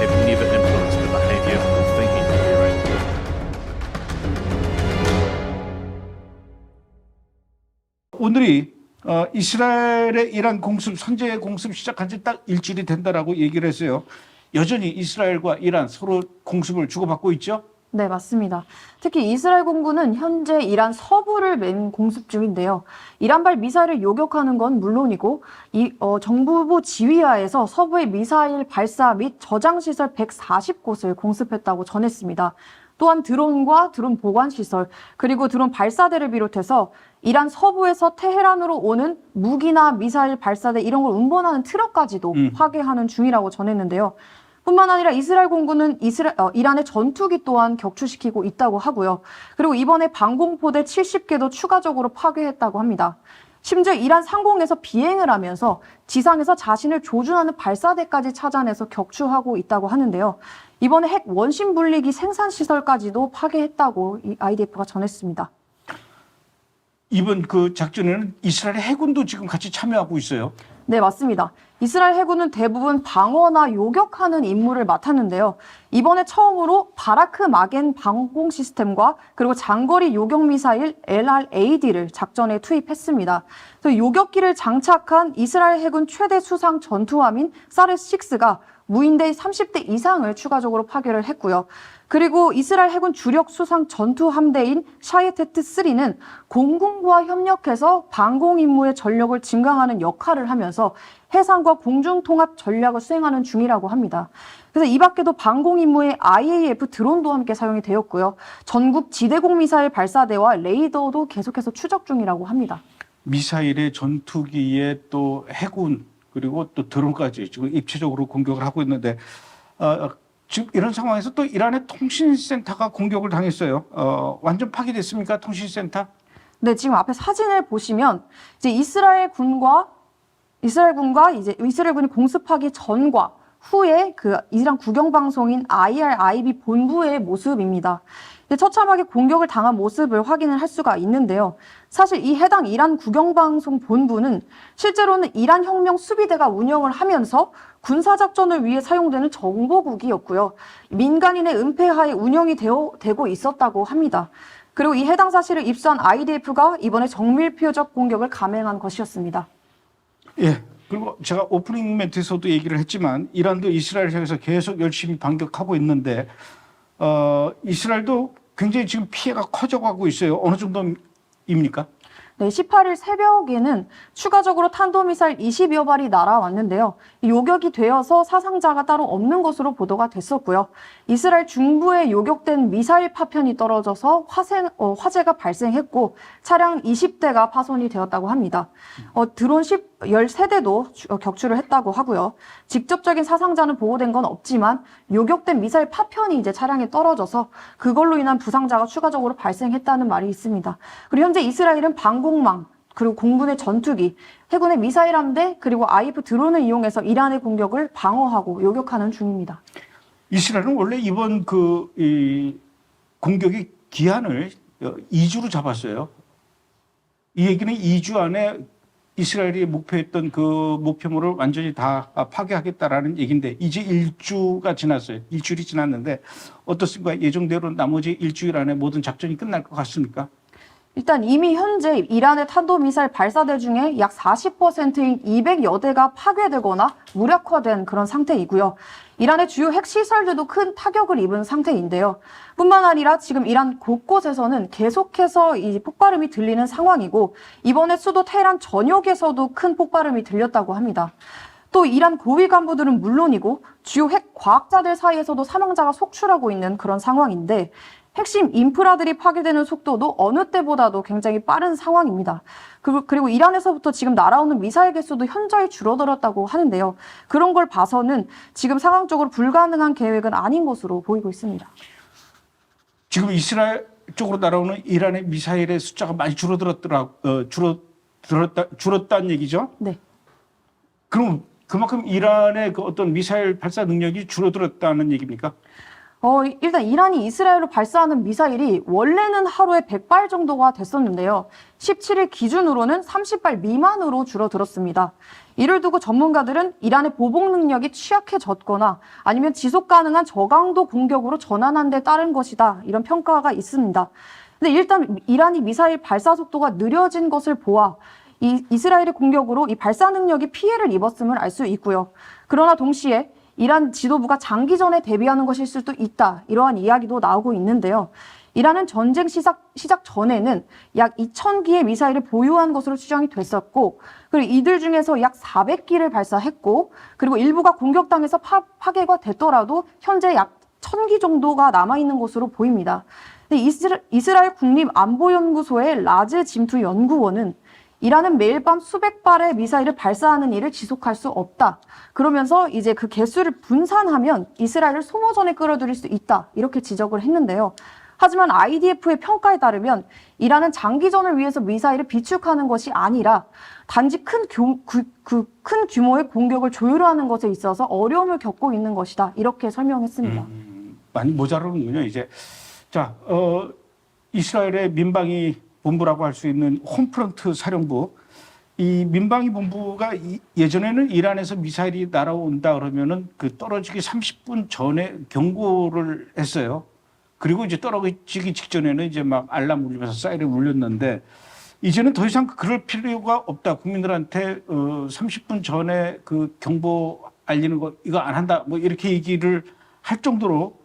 have never influenced the behaviour or thinking of Iran. 오늘이 이스라엘의 이란 공습, 선제 공습 시작한 지 딱 일주일이 된다라고 얘기를 했어요. 여전히 이스라엘과 이란 서로 공습을 주고받고 있죠? 네, 맞습니다. 특히 이스라엘 공군은 현재 이란 서부를 맹 공습 중인데요. 이란발 미사일을 요격하는 건 물론이고 정부부 지휘하에서 서부의 미사일 발사 및 저장시설 140곳을 공습했다고 전했습니다. 또한 드론과 드론 보관시설, 그리고 드론 발사대를 비롯해서 이란 서부에서 테헤란으로 오는 무기나 미사일 발사대 이런 걸 운반하는 트럭까지도 파괴하는 중이라고 전했는데요. 뿐만 아니라 이스라엘 공군은 이란의 전투기 또한 격추시키고 있다고 하고요. 그리고 이번에 방공포대 70개도 추가적으로 파괴했다고 합니다. 심지어 이란 상공에서 비행을 하면서 지상에서 자신을 조준하는 발사대까지 찾아내서 격추하고 있다고 하는데요. 이번에 핵 원심 분리기 생산 시설까지도 파괴했다고 이 IDF가 전했습니다. 이번 그 작전에는 이스라엘 해군도 지금 같이 참여하고 있어요. 네, 맞습니다. 이스라엘 해군은 대부분 방어나 요격하는 임무를 맡았는데요. 이번에 처음으로 바라크 마겐 방공 시스템과 그리고 장거리 요격 미사일 LRAD를 작전에 투입했습니다. 요격기를 장착한 이스라엘 해군 최대 수상 전투함인 사르6가 무인대 30대 이상을 추가적으로 파괴를 했고요. 그리고 이스라엘 해군 주력 수상 전투 함대인 샤예테트3는 공군부와 협력해서 방공 임무의 전력을 증강하는 역할을 하면서 해상과 공중 통합 전략을 수행하는 중이라고 합니다. 그래서 이 밖에도 방공 임무에 IAF 드론도 함께 사용이 되었고요. 전국 지대공 미사일 발사대와 레이더도 계속해서 추적 중이라고 합니다. 미사일의 전투기에 또 해군 그리고 또 드론까지 지금 입체적으로 공격을 하고 있는데 지금 이런 상황에서 또 이란의 통신센터가 공격을 당했어요. 완전 파괴됐습니까? 통신센터? 네, 지금 앞에 사진을 보시면 이제 이스라엘 군과 이스라엘 군이 공습하기 전과 후에 그 이란 국영방송인 IRIB 본부의 모습입니다. 처참하게 공격을 당한 모습을 확인을 할 수가 있는데요. 사실 이 해당 이란 국영방송 본부는 실제로는 이란 혁명 수비대가 운영을 하면서 군사작전을 위해 사용되는 정보국이었고요. 민간인의 은폐하에 운영이 되고 있었다고 합니다. 그리고 이 해당 사실을 입수한 IDF가 이번에 정밀표적 공격을 감행한 것이었습니다. 예. 그리고 제가 오프닝 멘트에서도 얘기를 했지만 이란도 이스라엘 향해서 계속 열심히 반격하고 있는데 이스라엘도 굉장히 지금 피해가 커져가고 있어요. 어느 정도입니까? 네, 18일 새벽에는 추가적으로 탄도미사일 20여 발이 날아왔는데요. 요격이 되어서 사상자가 따로 없는 것으로 보도가 됐었고요. 이스라엘 중부에 요격된 미사일 파편이 떨어져서 화재가 발생했고 차량 20대가 파손이 되었다고 합니다. 드론 13대도 격추를 했다고 하고요. 직접적인 사상자는 보고된 건 없지만 요격된 미사일 파편이 이제 차량에 떨어져서 그걸로 인한 부상자가 추가적으로 발생했다는 말이 있습니다. 그리고 현재 이스라엘은 방공망, 그리고 공군의 전투기, 해군의 미사일 함대, 그리고 IF 드론을 이용해서 이란의 공격을 방어하고 요격하는 중입니다. 이스라엘은 원래 이번 공격의 기한을 2주로 잡았어요. 이 얘기는 2주 안에 이스라엘이 목표했던 그 목표물을 완전히 다 파괴하겠다라는 얘기인데 이제 일주가 지났어요. 일주일이 지났는데 어떻습니까? 예정대로 나머지 일주일 안에 모든 작전이 끝날 것 같습니까? 일단 이미 현재 이란의 탄도미사일 발사대 중에 약 40%인 200여 대가 파괴되거나 무력화된 그런 상태이고요. 이란의 주요 핵시설들도 큰 타격을 입은 상태인데요. 뿐만 아니라 지금 이란 곳곳에서는 계속해서 이 폭발음이 들리는 상황이고 이번에 수도 테헤란 전역에서도 큰 폭발음이 들렸다고 합니다. 또 이란 고위 간부들은 물론이고 주요 핵 과학자들 사이에서도 사망자가 속출하고 있는 그런 상황인데 핵심 인프라들이 파괴되는 속도도 어느 때보다도 굉장히 빠른 상황입니다. 그리고 이란에서부터 지금 날아오는 미사일 개수도 현저히 줄어들었다고 하는데요. 그런 걸 봐서는 지금 상황적으로 불가능한 계획은 아닌 것으로 보이고 있습니다. 지금 이스라엘 쪽으로 날아오는 이란의 미사일의 숫자가 많이 줄었다는 얘기죠? 네. 그럼 그만큼 이란의 그 어떤 미사일 발사 능력이 줄어들었다는 얘기입니까? 일단 이란이 이스라엘로 발사하는 미사일이 원래는 하루에 100발 정도가 됐었는데요. 17일 기준으로는 30발 미만으로 줄어들었습니다. 이를 두고 전문가들은 이란의 보복 능력이 취약해졌거나 아니면 지속 가능한 저강도 공격으로 전환한 데 따른 것이다. 이런 평가가 있습니다. 근데 일단 이란이 미사일 발사 속도가 느려진 것을 보아 이스라엘의 공격으로 이 발사 능력이 피해를 입었음을 알 수 있고요. 그러나 동시에 이란 지도부가 장기전에 대비하는 것일 수도 있다. 이러한 이야기도 나오고 있는데요. 이란은 전쟁 시작 전에는 약 2,000기의 미사일을 보유한 것으로 추정이 됐었고, 그리고 이들 중에서 약 400기를 발사했고, 그리고 일부가 공격당해서 파괴가 됐더라도 현재 약 1,000기 정도가 남아있는 것으로 보입니다. 이스라엘 국립안보연구소의 라즈 짐투 연구원은 이란은 매일 밤 수백 발의 미사일을 발사하는 일을 지속할 수 없다. 그러면서 이제 그 개수를 분산하면 이스라엘을 소모전에 끌어들일 수 있다. 이렇게 지적을 했는데요. 하지만 IDF의 평가에 따르면 이란은 장기전을 위해서 미사일을 비축하는 것이 아니라 단지 큰 규모의 공격을 조율하는 것에 있어서 어려움을 겪고 있는 것이다. 이렇게 설명했습니다. 많이 모자르는군요, 이제. 자, 이스라엘의 민방위 본부라고 할 수 있는 홈프런트 사령부. 이 민방위 본부가 예전에는 이란에서 미사일이 날아온다 그러면은 그 떨어지기 30분 전에 경고를 했어요. 그리고 이제 떨어지기 직전에는 이제 막 알람 울리면서 사이렌 울렸는데 이제는 더 이상 그럴 필요가 없다. 국민들한테 30분 전에 그 경보 알리는 거 이거 안 한다. 뭐 이렇게 얘기를 할 정도로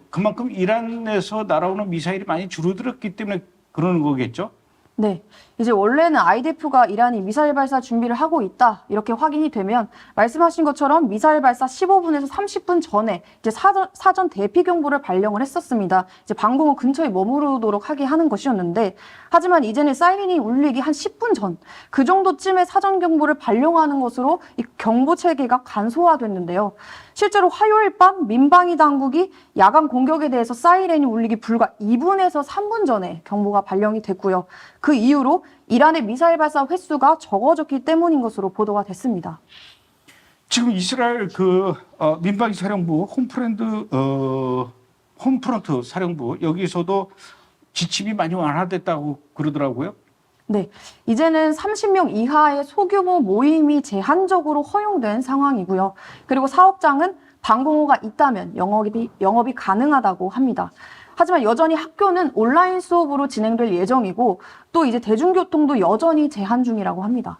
그만큼 이란에서 날아오는 미사일이 많이 줄어들었기 때문에 그러는 거겠죠? 네. 이제 원래는 IDF가 이란이 미사일 발사 준비를 하고 있다. 이렇게 확인이 되면 말씀하신 것처럼 미사일 발사 15분에서 30분 전에 이제 사전 대피 경보를 발령을 했었습니다. 이제 방공호 근처에 머무르도록 하게 하는 것이었는데 하지만 이제는 사이렌이 울리기 한 10분 전 그 정도쯤에 사전 경보를 발령하는 것으로 이 경보 체계가 간소화됐는데요. 실제로 화요일 밤 민방위 당국이 야간 공격에 대해서 사이렌이 울리기 불과 2분에서 3분 전에 경보가 발령이 됐고요. 그 이후로 이란의 미사일 발사 횟수가 적어졌기 때문인 것으로 보도가 됐습니다. 지금 이스라엘 민방위 사령부 홈프런트 사령부 여기서도 지침이 많이 완화됐다고 그러더라고요. 네, 이제는 30명 이하의 소규모 모임이 제한적으로 허용된 상황이고요. 그리고 사업장은 방공호가 있다면 영업이 가능하다고 합니다. 하지만 여전히 학교는 온라인 수업으로 진행될 예정이고 또 이제 대중교통도 여전히 제한 중이라고 합니다.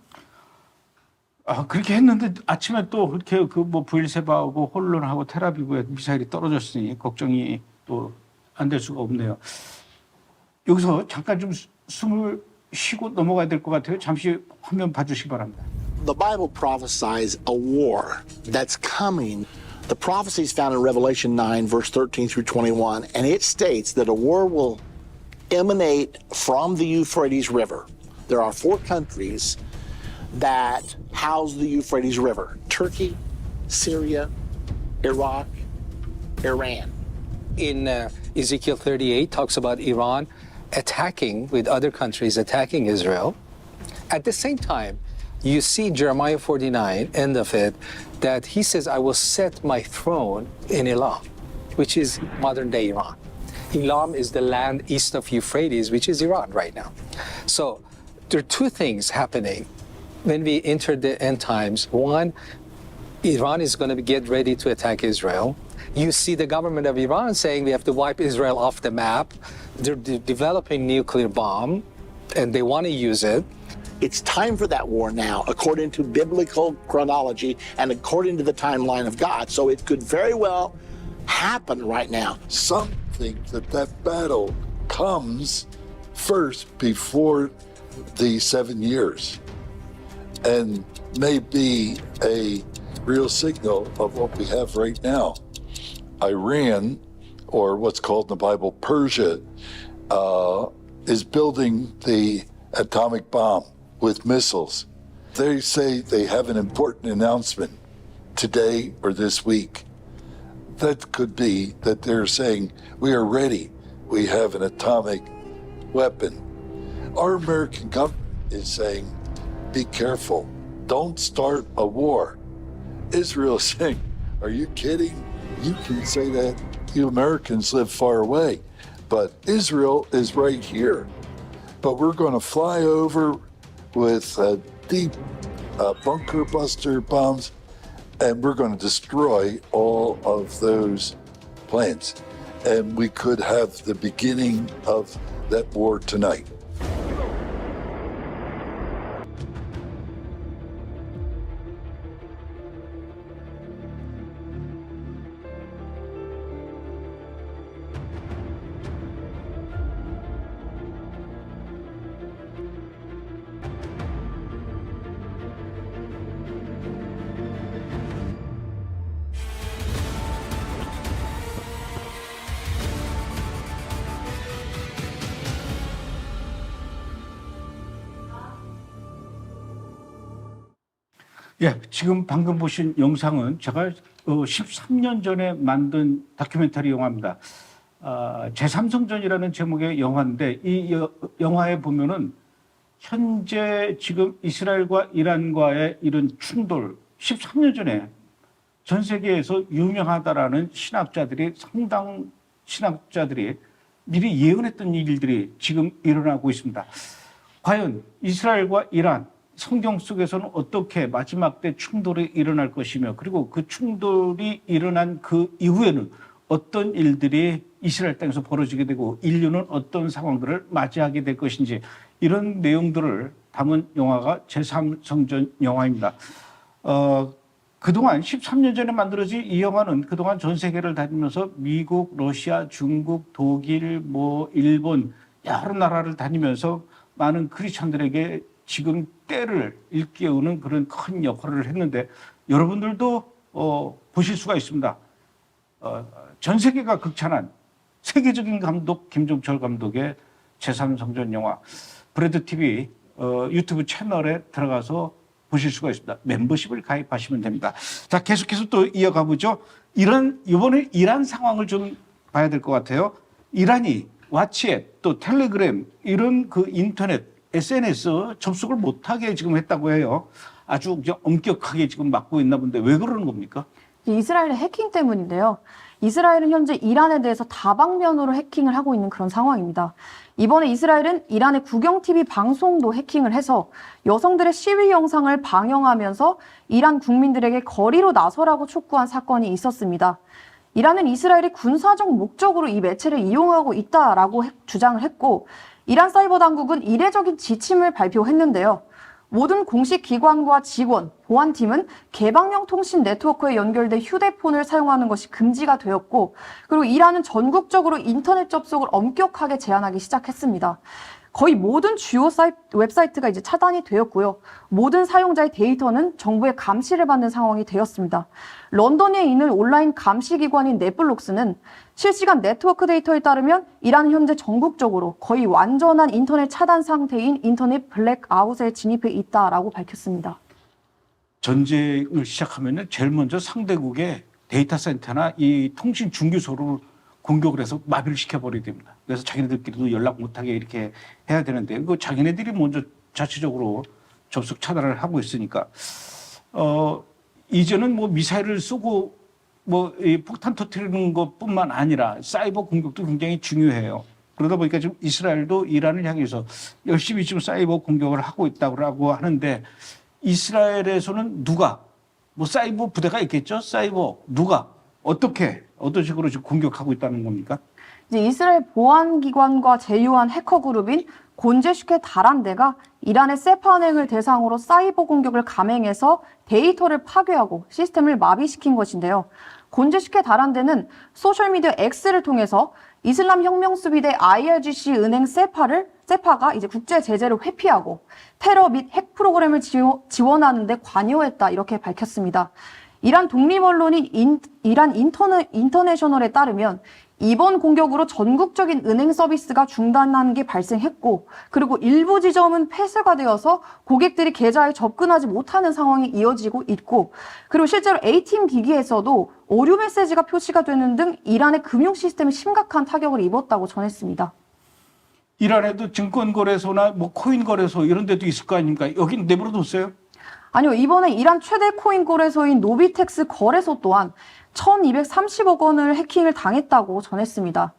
아, 그렇게 했는데 아침에 또 그렇게 브엘세바하고 홀론하고 텔아비브에 미사일이 떨어졌으니 걱정이 또 안 될 수가 없네요. 여기서 잠깐 좀 숨을 쉬고 넘어가야 될 것 같아요. 잠시 화면 봐주시기 바랍니다. The Bible prophesies a war that's coming. The prophecy is found in Revelation 9, verse 13 through 21, and it states that a war will emanate from the Euphrates River. There are 4 countries that house the Euphrates River: Turkey, Syria, Iraq, Iran. In Ezekiel 38 talks about Iran attacking with other countries, attacking Israel. At the same time, you see Jeremiah 49, end of it, that he says, I will set my throne in Elam, which is modern day Iran. Elam is the land east of Euphrates, which is Iran right now. So there are 2 things happening when we enter the end times. One, Iran is going to get ready to attack Israel. You see the government of Iran saying we have to wipe Israel off the map. They're developing nuclear bomb, and they want to use it. It's time for that war now, according to biblical chronology and according to the timeline of God. So it could very well happen right now. Some think that battle comes first before the 7 years and may be a real signal of what we have right now. Iran, or what's called in the Bible Persia, is building the atomic bomb with missiles. They say they have an important announcement today or this week. That could be that they're saying, we are ready. We have an atomic weapon. Our American government is saying, be careful. Don't start a war. Israel is saying, are you kidding? You can say that. You Americans live far away. But Israel is right here. But we're going to fly over with deep bunker buster bombs, and we're going to destroy all of those plants. And we could have the beginning of that war tonight. 예, 지금 방금 보신 영상은 제가 13년 전에 만든 다큐멘터리 영화입니다. 제3성전이라는 제목의 영화인데 이 영화에 보면은 현재 지금 이스라엘과 이란과의 이런 충돌 13년 전에 전 세계에서 유명하다라는 상당 신학자들이 미리 예언했던 일들이 지금 일어나고 있습니다. 과연 이스라엘과 이란 성경 속에서는 어떻게 마지막 때 충돌이 일어날 것이며 그리고 그 충돌이 일어난 그 이후에는 어떤 일들이 이스라엘 땅에서 벌어지게 되고 인류는 어떤 상황들을 맞이하게 될 것인지 이런 내용들을 담은 영화가 제3성전 영화입니다. 그동안 13년 전에 만들어진 이 영화는 그동안 전 세계를 다니면서 미국, 러시아, 중국, 독일, 일본 여러 나라를 다니면서 많은 크리스천들에게 지금 때를 일깨우는 그런 큰 역할을 했는데 여러분들도 보실 수가 있습니다. 전 세계가 극찬한 세계적인 감독 김종철 감독의 제3성전 영화 브레드 TV 유튜브 채널에 들어가서 보실 수가 있습니다. 멤버십을 가입하시면 됩니다. 자, 계속해서 또 이어가 보죠. 이번에 이란 상황을 좀 봐야 될 것 같아요. 이란이 왓츠앱 또 텔레그램 이런 그 인터넷 SNS 접속을 못하게 지금 했다고 해요. 아주 엄격하게 지금 막고 있나 본데 왜 그러는 겁니까? 이스라엘의 해킹 때문인데요. 이스라엘은 현재 이란에 대해서 다방면으로 해킹을 하고 있는 그런 상황입니다. 이번에 이스라엘은 이란의 국영-TV 방송도 해킹을 해서 여성들의 시위 영상을 방영하면서 이란 국민들에게 거리로 나서라고 촉구한 사건이 있었습니다. 이란은 이스라엘이 군사적 목적으로 이 매체를 이용하고 있다라고 주장을 했고 이란 사이버 당국은 이례적인 지침을 발표했는데요. 모든 공식 기관과 직원, 보안팀은 개방형 통신 네트워크에 연결된 휴대폰을 사용하는 것이 금지가 되었고 그리고 이란은 전국적으로 인터넷 접속을 엄격하게 제한하기 시작했습니다. 거의 모든 주요 웹사이트가 이제 차단이 되었고요. 모든 사용자의 데이터는 정부의 감시를 받는 상황이 되었습니다. 런던에 있는 온라인 감시기관인 넷블록스는 실시간 네트워크 데이터에 따르면 이란은 현재 전국적으로 거의 완전한 인터넷 차단 상태인 인터넷 블랙아웃에 진입해 있다라고 밝혔습니다. 전쟁을 시작하면 제일 먼저 상대국의 데이터 센터나 이 통신 중개소를 공격을 해서 마비를 시켜버리게 됩니다. 그래서 자기네들끼리도 연락 못하게 이렇게 해야 되는데 그 자기네들이 먼저 자체적으로 접속 차단을 하고 있으니까 이제는 미사일을 쏘고 이 폭탄 터뜨리는 것뿐만 아니라 사이버 공격도 굉장히 중요해요. 그러다 보니까 지금 이스라엘도 이란을 향해서 열심히 지금 사이버 공격을 하고 있다고 하는데 이스라엘에서는 누가 사이버 부대가 있겠죠? 누가 어떤 식으로 지금 공격하고 있다는 겁니까? 이제 이스라엘 보안기관과 제휴한 해커 그룹인 곤제슈케 다란데가 이란의 세파은행을 대상으로 사이버 공격을 감행해서 데이터를 파괴하고 시스템을 마비시킨 것인데요. 곤제슈케 다란데는 소셜미디어 X를 통해서 이슬람 혁명수비대 IRGC 은행 세파가 이제 국제 제재를 회피하고 테러 및 핵 프로그램을 지원하는 데 관여했다 이렇게 밝혔습니다. 이란 독립 언론인 이란 인터내셔널에 따르면 이번 공격으로 전국적인 은행 서비스가 중단하는 게 발생했고 그리고 일부 지점은 폐쇄가 되어서 고객들이 계좌에 접근하지 못하는 상황이 이어지고 있고 그리고 실제로 ATM 기기에서도 오류 메시지가 표시가 되는 등 이란의 금융 시스템에 심각한 타격을 입었다고 전했습니다. 이란에도 증권거래소나 코인거래소 이런 데도 있을 거 아닙니까? 여긴 내버려뒀어요? 아니요. 이번에 이란 최대 코인 거래소인 노비텍스 거래소 또한 1230억 원을 해킹을 당했다고 전했습니다.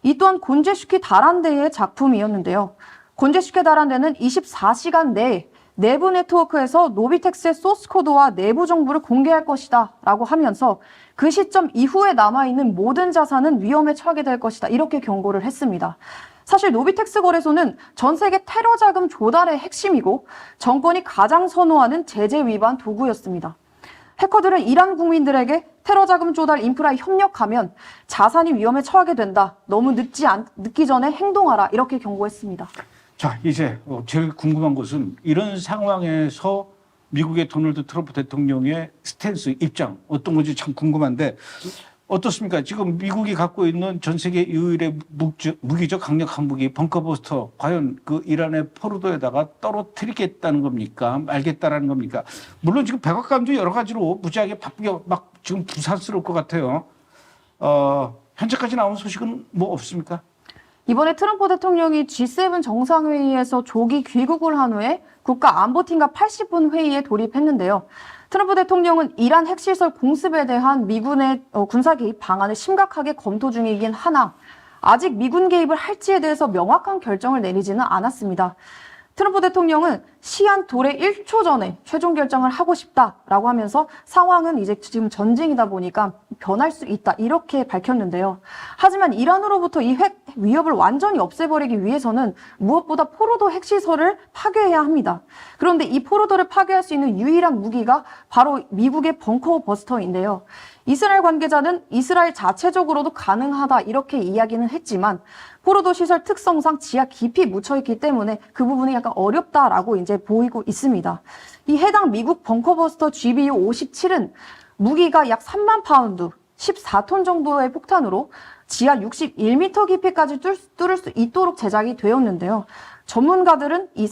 이 또한 곤제슈키 다란데의 작품이었는데요. 곤제슈키 다란데는 24시간 내에 내부 네트워크에서 노비텍스의 소스 코드와 내부 정보를 공개할 것이다 라고 하면서 그 시점 이후에 남아있는 모든 자산은 위험에 처하게 될 것이다 이렇게 경고를 했습니다. 사실 노비텍스 거래소는 전 세계 테러 자금 조달의 핵심이고 정권이 가장 선호하는 제재 위반 도구였습니다. 해커들은 이란 국민들에게 테러 자금 조달 인프라에 협력하면 자산이 위험에 처하게 된다. 너무 늦기 전에 행동하라. 이렇게 경고했습니다. 자, 이제 제일 궁금한 것은 이런 상황에서 미국의 도널드 트럼프 대통령의 스탠스, 입장 어떤 건지 참 궁금한데 어떻습니까? 지금 미국이 갖고 있는 전 세계 유일의 무기죠. 강력한 무기 벙커버스터. 과연 그 이란의 포르도에다가 떨어뜨리겠다는 겁니까? 말겠다라는 겁니까? 물론 지금 백악관도 여러 가지로 무지하게 바쁘게 막 지금 부산스러울 것 같아요. 현재까지 나온 소식은 뭐 없습니까? 이번에 트럼프 대통령이 G7 정상회의에서 조기 귀국을 한 후에 국가안보팀과 80분 회의에 돌입했는데요. 트럼프 대통령은 이란 핵시설 공습에 대한 미군의 군사 개입 방안을 심각하게 검토 중이긴 하나 아직 미군 개입을 할지에 대해서 명확한 결정을 내리지는 않았습니다. 트럼프 대통령은 시한 도래 1초 전에 최종 결정을 하고 싶다라고 하면서 상황은 이제 지금 전쟁이다 보니까 변할 수 있다 이렇게 밝혔는데요. 하지만 이란으로부터 이 핵 위협을 완전히 없애버리기 위해서는 무엇보다 포르도 핵시설을 파괴해야 합니다. 그런데 이 포르도를 파괴할 수 있는 유일한 무기가 바로 미국의 벙커버스터인데요. 이스라엘 관계자는 이스라엘 자체적으로도 가능하다 이렇게 이야기는 했지만 포르도 시설 특성상 지하 깊이 묻혀있기 때문에 그 부분이 약간 어렵다라고 이제 보이고 있습니다. 이 해당 미국 벙커버스터 GBU-57은 무기가 약 3만 파운드, 14톤 정도의 폭탄으로 지하 61m 깊이까지 뚫을 수 있도록 제작이 되었는데요. 전문가들은 이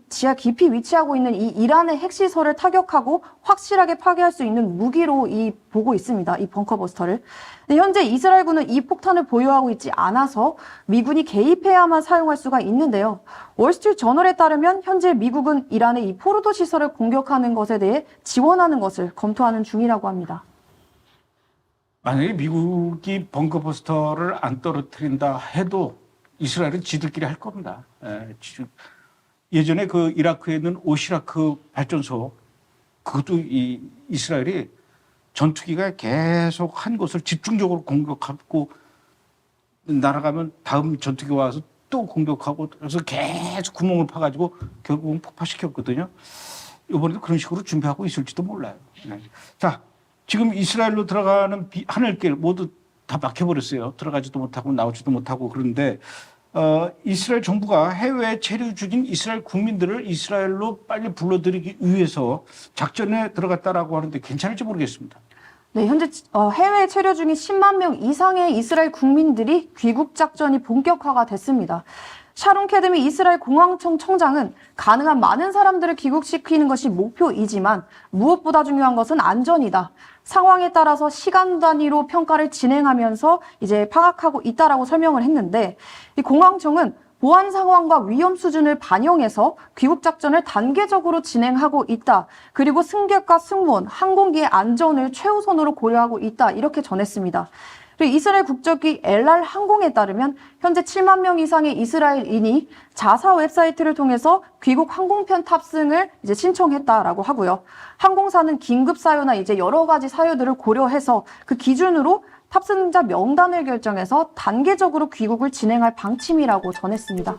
지하 깊이 위치하고 있는 이 이란의 핵시설을 타격하고 확실하게 파괴할 수 있는 무기로 보고 있습니다. 이 벙커버스터를. 근데 현재 이스라엘군은 이 폭탄을 보유하고 있지 않아서 미군이 개입해야만 사용할 수가 있는데요. 월스트리트 저널에 따르면 현재 미국은 이란의 이 포르도 시설을 공격하는 것에 대해 지원하는 것을 검토하는 중이라고 합니다. 만약에 미국이 벙커버스터를 안 떨어뜨린다 해도 이스라엘은 지들끼리 할 겁니다. 예전에 그 이라크에 있는 오시라크 발전소, 그것도 이스라엘이 전투기가 계속 한 곳을 집중적으로 공격하고 날아가면 다음 전투기가 와서 또 공격하고 그래서 계속 구멍을 파가지고 결국은 폭파시켰거든요. 이번에도 그런 식으로 준비하고 있을지도 몰라요. 자, 지금 이스라엘로 들어가는 하늘길 모두 다 막혀버렸어요. 들어가지도 못하고 나오지도 못하고. 그런데 이스라엘 정부가 해외에 체류 중인 이스라엘 국민들을 이스라엘로 빨리 불러들이기 위해서 작전에 들어갔다라고 하는데 괜찮을지 모르겠습니다. 네, 현재 해외에 체류 중인 10만 명 이상의 이스라엘 국민들이 귀국 작전이 본격화가 됐습니다. 샤론 캐드미 이스라엘 공항청 청장은 가능한 많은 사람들을 귀국시키는 것이 목표이지만 무엇보다 중요한 것은 안전이다. 상황에 따라서 시간 단위로 평가를 진행하면서 이제 파악하고 있다라고 설명을 했는데 이 공항청은 보안 상황과 위험 수준을 반영해서 귀국 작전을 단계적으로 진행하고 있다. 그리고 승객과 승무원, 항공기의 안전을 최우선으로 고려하고 있다. 이렇게 전했습니다. 그리고 이스라엘 국적기 엘랄 항공에 따르면 현재 7만 명 이상의 이스라엘인이 자사 웹사이트를 통해서 귀국 항공편 탑승을 이제 신청했다라고 하고요. 항공사는 긴급 사유나 이제 여러 가지 사유들을 고려해서 그 기준으로 탑승자 명단을 결정해서 단계적으로 귀국을 진행할 방침이라고 전했습니다.